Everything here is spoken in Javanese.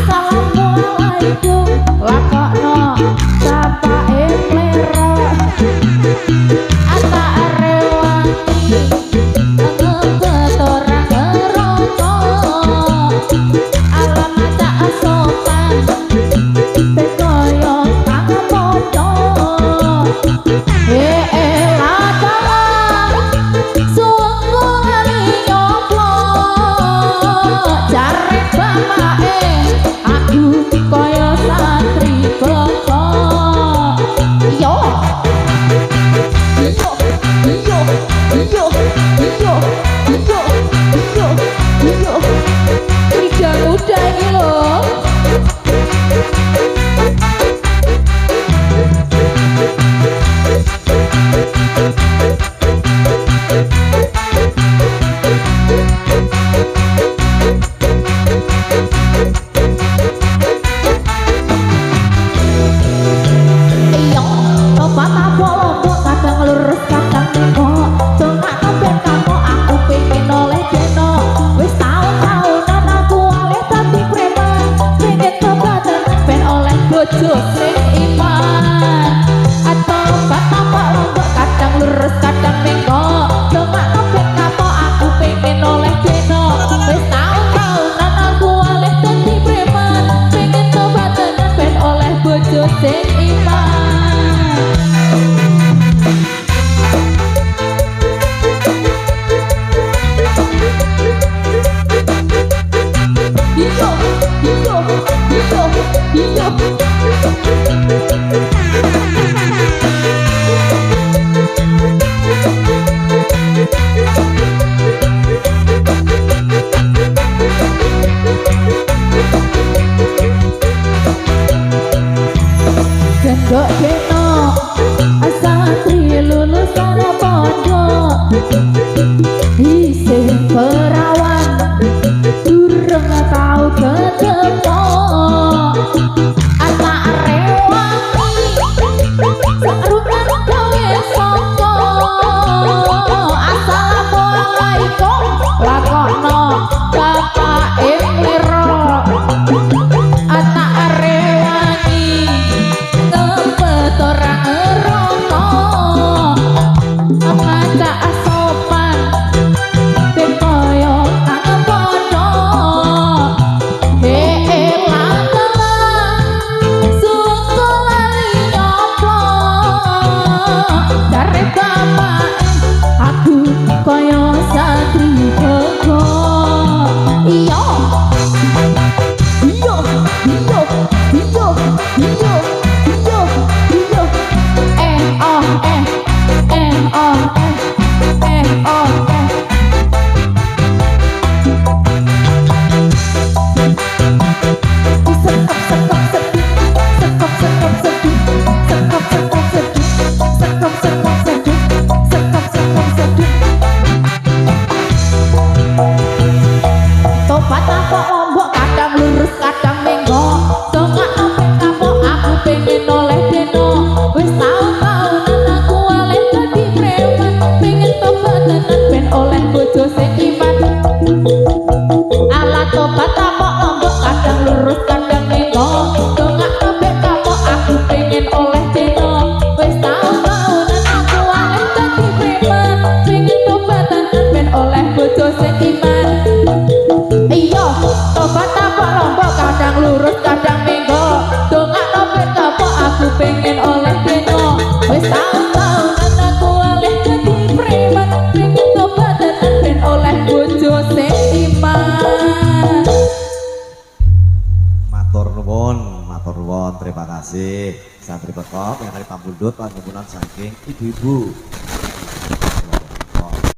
Assalamualaikum lakokno sapake plero ata rewangi ngebet ora ngeroko ala maca sopan bekoyo kang padha latalang sungguhan nyoplo jare bapake aku koyo santri boko yo yo yo yo yo yo yo yo tiga udah ini loh gendok deno asatri lulusan pondok isih perawan durung tau ketemu ata rewangi sarungan gawe sapa assalamualaikum lakokno bapake liro ata rewangi ora ngeroko maca sopan bekoyo kang padha latalang sungguhan nyoplo jare bapake aku koyo santri boko iya iya iya iya iya topat apa lombok kadang lurus kadang minggo dongak nopet kapok aku pengen oleh deno wis taun-taunan aku oleh dadi preman pengen tobat tenan ben oleh bojo sing iman ala topat apa lombok kadang lurus kadang minggo dongak nopet kapok aku pengen oleh deno wis taun-taunan aku oleh dadi preman pengen tobat tenan ben oleh bojo sing iman iya tobat apa lombok kadang lurus kadang minggo dongak nopet kapok aku pengen oleh deno wis taun-taunan aku oleh dadi preman pengen tobat tenan ben oleh bojo sing iman. Matur nuwun, terima kasih. Santri Bekok yang dari Pambundut panjenengan saking ibu-ibu